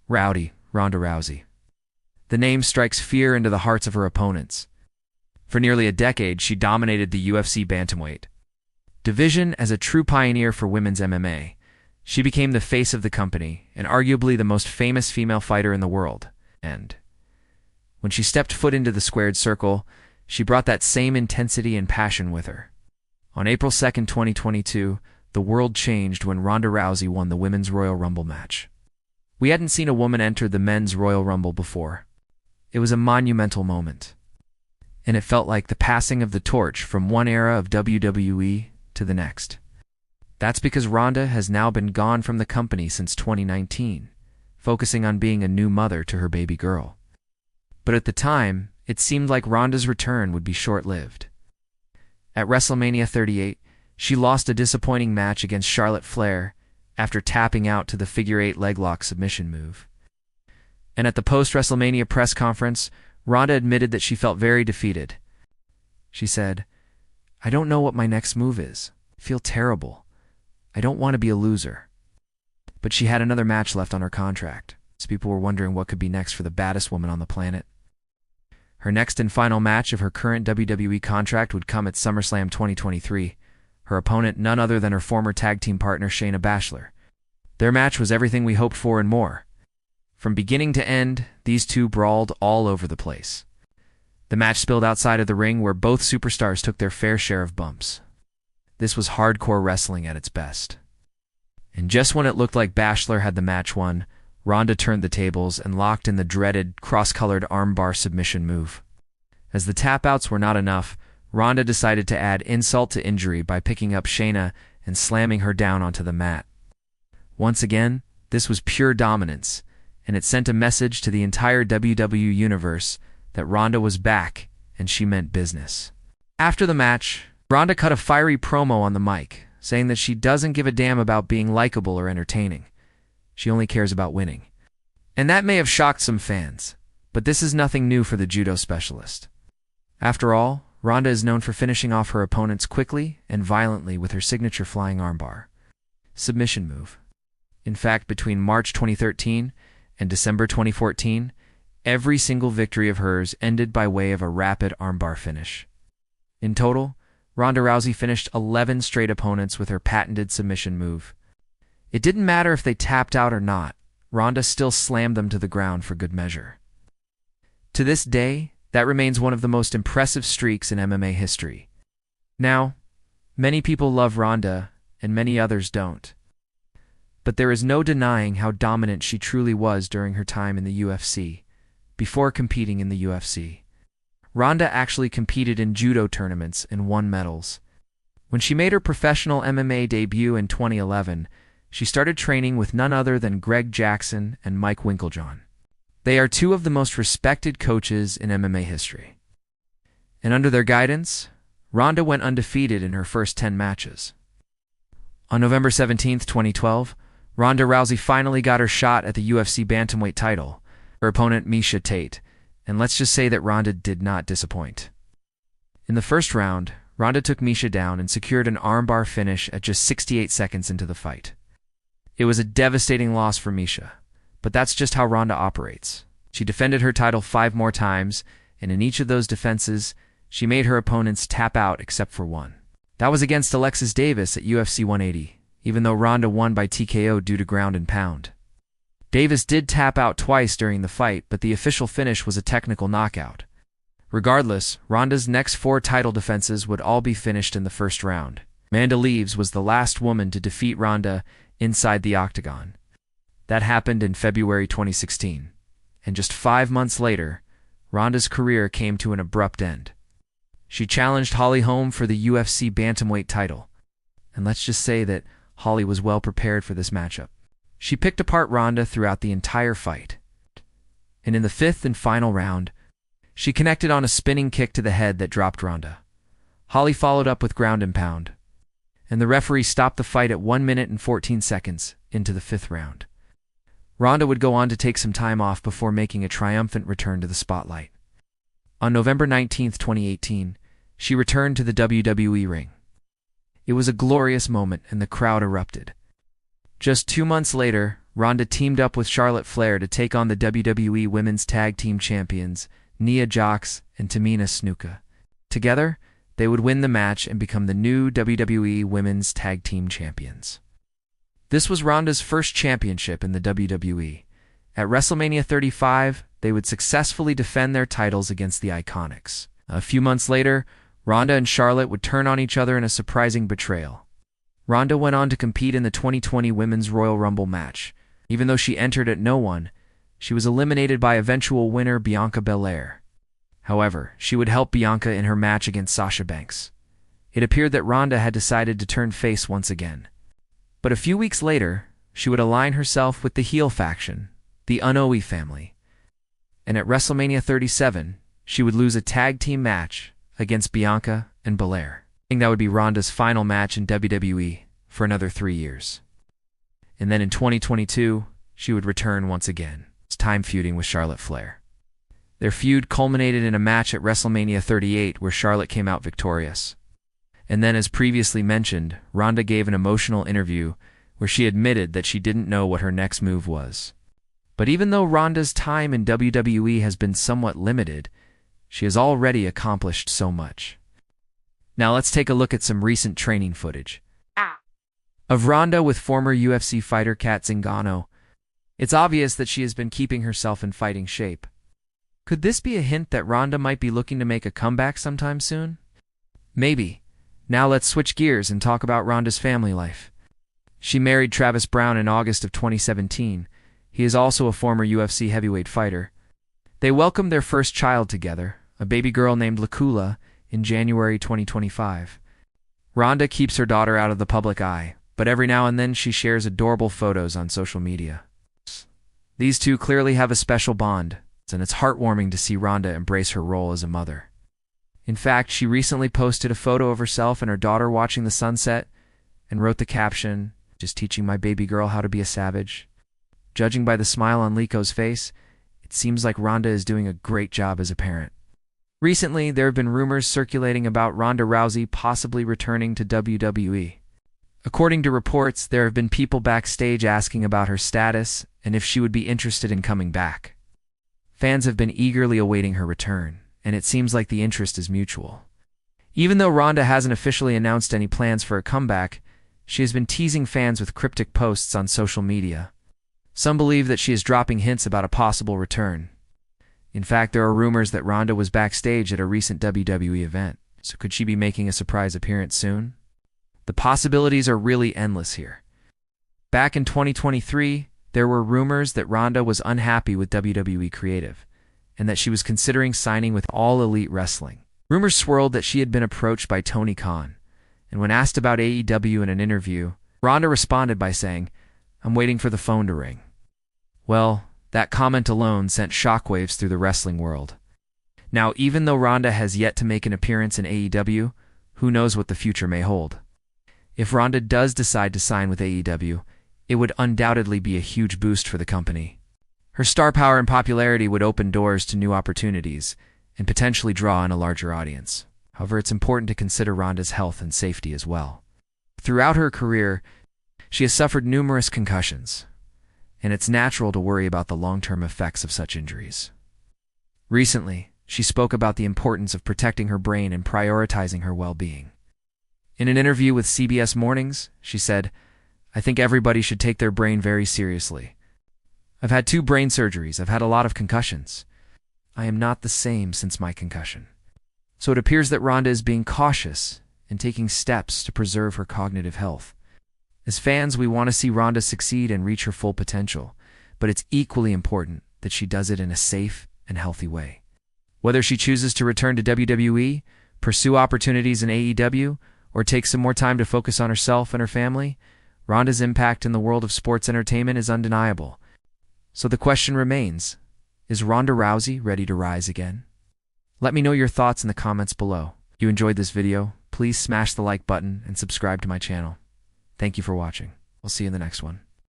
Rowdy, Ronda Rousey. The name strikes fear into the hearts of her opponents. For nearly a decade, she dominated the UFC bantamweight division as a true pioneer for women's MMA. She became the face of the company and arguably the most famous female fighter in the world. And when she stepped foot into the squared circle, she brought that same intensity and passion with her. On April 2nd, 2022, the world changed when Ronda Rousey won the Women's Royal Rumble match. We hadn't seen a woman enter the Men's Royal Rumble before. It was a monumental moment, and it felt like the passing of the torch from one era of WWE to the next. That's because Ronda has now been gone from the company since 2019, focusing on being a new mother to her baby girl. But at the time, it seemed like Ronda's return would be short-lived. At WrestleMania 38, she lost a disappointing match against Charlotte Flair after tapping out to the figure-8 leg-lock submission move. And at the post-WrestleMania press conference, Ronda admitted that she felt very defeated. She said, "I don't know what my next move is. I feel terrible. I don't want to be a loser." But she had another match left on her contract, so people were wondering what could be next for the baddest woman on the planet. Her next and final match of her current WWE contract would come at SummerSlam 2023. Her opponent, none other than her former tag team partner Shayna Baszler. Their match was everything we hoped for and more. From beginning to end, these two brawled all over the place. The match spilled outside of the ring where both superstars took their fair share of bumps. This was hardcore wrestling at its best. And just when it looked like Baszler had the match won, Ronda turned the tables and locked in the dreaded cross-colored armbar submission move. As the tap-outs were not enough, Ronda decided to add insult to injury by picking up Shayna and slamming her down onto the mat. Once again, this was pure dominance, and it sent a message to the entire WWE universe that Ronda was back and she meant business. After the match, Ronda cut a fiery promo on the mic, saying that she doesn't give a damn about being likable or entertaining. She only cares about winning. And that may have shocked some fans, but this is nothing new for the judo specialist. After all, Ronda is known for finishing off her opponents quickly and violently with her signature flying armbar submission move. In fact, between March 2013 and December 2014, every single victory of hers ended by way of a rapid armbar finish. In total, Ronda Rousey finished 11 straight opponents with her patented submission move. It didn't matter if they tapped out or not, Ronda still slammed them to the ground for good measure. To this day, that remains one of the most impressive streaks in MMA history. Now, many people love Ronda, and many others don't. But there is no denying how dominant she truly was during her time in the UFC, before competing in the UFC. Ronda actually competed in judo tournaments and won medals. When she made her professional MMA debut in 2011, she started training with none other than Greg Jackson and Mike Winkeljohn. They are two of the most respected coaches in MMA history. And under their guidance, Ronda went undefeated in her first 10 matches. On November 17, 2012, Ronda Rousey finally got her shot at the UFC bantamweight title, her opponent Miesha Tate, and let's just say that Ronda did not disappoint. In the first round, Ronda took Miesha down and secured an armbar finish at just 68 seconds into the fight. It was a devastating loss for Miesha, but that's just how Ronda operates. She defended her title 5 more times, and in each of those defenses, she made her opponents tap out except for one. That was against Alexis Davis at UFC 180, even though Ronda won by TKO due to ground and pound. Davis did tap out twice during the fight, but the official finish was a technical knockout. Regardless, Ronda's next 4 title defenses would all be finished in the first round. Amanda Leaves was the last woman to defeat Ronda inside the octagon. That happened in February 2016, and just 5 months later, Ronda's career came to an abrupt end. She challenged Holly Holm for the UFC bantamweight title, and let's just say that Holly was well prepared for this matchup. She picked apart Ronda throughout the entire fight, and in the 5th and final round, she connected on a spinning kick to the head that dropped Ronda. Holly followed up with ground and pound, and the referee stopped the fight at 1 minute and 14 seconds into the 5th round. Ronda would go on to take some time off before making a triumphant return to the spotlight. On November 19, 2018, she returned to the WWE ring. It was a glorious moment and the crowd erupted. Just 2 months later, Ronda teamed up with Charlotte Flair to take on the WWE Women's Tag Team Champions, Nia Jax and Tamina Snuka. Together, they would win the match and become the new WWE Women's Tag Team Champions. This was Ronda's first championship in the WWE. At WrestleMania 35, they would successfully defend their titles against the Iconics. A few months later, Ronda and Charlotte would turn on each other in a surprising betrayal. Ronda went on to compete in the 2020 Women's Royal Rumble match. Even though she entered at no one, she was eliminated by eventual winner Bianca Belair. However, she would help Bianca in her match against Sasha Banks. It appeared that Ronda had decided to turn face once again. But a few weeks later, she would align herself with the heel faction, the Unoue family. And at WrestleMania 37, she would lose a tag team match against Bianca and Belair. I think that would be Ronda's final match in WWE for another 3 years. And then in 2022, she would return once again, this time feuding with Charlotte Flair. Their feud culminated in a match at WrestleMania 38 where Charlotte came out victorious. And then, as previously mentioned, Ronda gave an emotional interview where she admitted that she didn't know what her next move was. But even though Ronda's time in WWE has been somewhat limited, she has already accomplished so much. Now let's take a look at some recent training footage of Ronda with former UFC fighter Cat Zingano. It's obvious that she has been keeping herself in fighting shape. Could this be a hint that Ronda might be looking to make a comeback sometime soon? Maybe. Now let's switch gears and talk about Ronda's family life. She married Travis Browne in August of 2017. He is also a former UFC heavyweight fighter. They welcomed their first child together, a baby girl named Liko'ula, in January 2025. Ronda keeps her daughter out of the public eye, but every now and then she shares adorable photos on social media. These two clearly have a special bond, and it's heartwarming to see Ronda embrace her role as a mother. In fact, she recently posted a photo of herself and her daughter watching the sunset and wrote the caption, "Just teaching my baby girl how to be a savage." Judging by the smile on Liko's face, it seems like Ronda is doing a great job as a parent. Recently, there have been rumors circulating about Ronda Rousey possibly returning to WWE. According to reports, there have been people backstage asking about her status and if she would be interested in coming back. Fans have been eagerly awaiting her return, and it seems like the interest is mutual. Even though Ronda hasn't officially announced any plans for a comeback, she has been teasing fans with cryptic posts on social media. Some believe that she is dropping hints about a possible return. In fact, there are rumors that Ronda was backstage at a recent WWE event, so could she be making a surprise appearance soon? The possibilities are really endless here. Back in 2023, there were rumors that Ronda was unhappy with WWE Creative, and that she was considering signing with All Elite Wrestling. Rumors swirled that she had been approached by Tony Khan, and when asked about AEW in an interview, Ronda responded by saying, "I'm waiting for the phone to ring." Well, that comment alone sent shockwaves through the wrestling world. Now, even though Ronda has yet to make an appearance in AEW, who knows what the future may hold. If Ronda does decide to sign with AEW, it would undoubtedly be a huge boost for the company. Her star power and popularity would open doors to new opportunities and potentially draw in a larger audience. However, it's important to consider Ronda's health and safety as well. Throughout her career, she has suffered numerous concussions, and it's natural to worry about the long-term effects of such injuries. Recently, she spoke about the importance of protecting her brain and prioritizing her well-being. In an interview with CBS Mornings, she said, "I think everybody should take their brain very seriously. I've had 2 brain surgeries. I've had a lot of concussions. I am not the same since my concussion." So it appears that Ronda is being cautious and taking steps to preserve her cognitive health. As fans, we want to see Ronda succeed and reach her full potential, but it's equally important that she does it in a safe and healthy way. Whether she chooses to return to WWE, pursue opportunities in AEW, or take some more time to focus on herself and her family, Ronda's impact in the world of sports entertainment is undeniable. So the question remains, is Ronda Rousey ready to rise again? Let me know your thoughts in the comments below. If you enjoyed this video, please smash the like button and subscribe to my channel. Thank you for watching. We'll see you in the next one.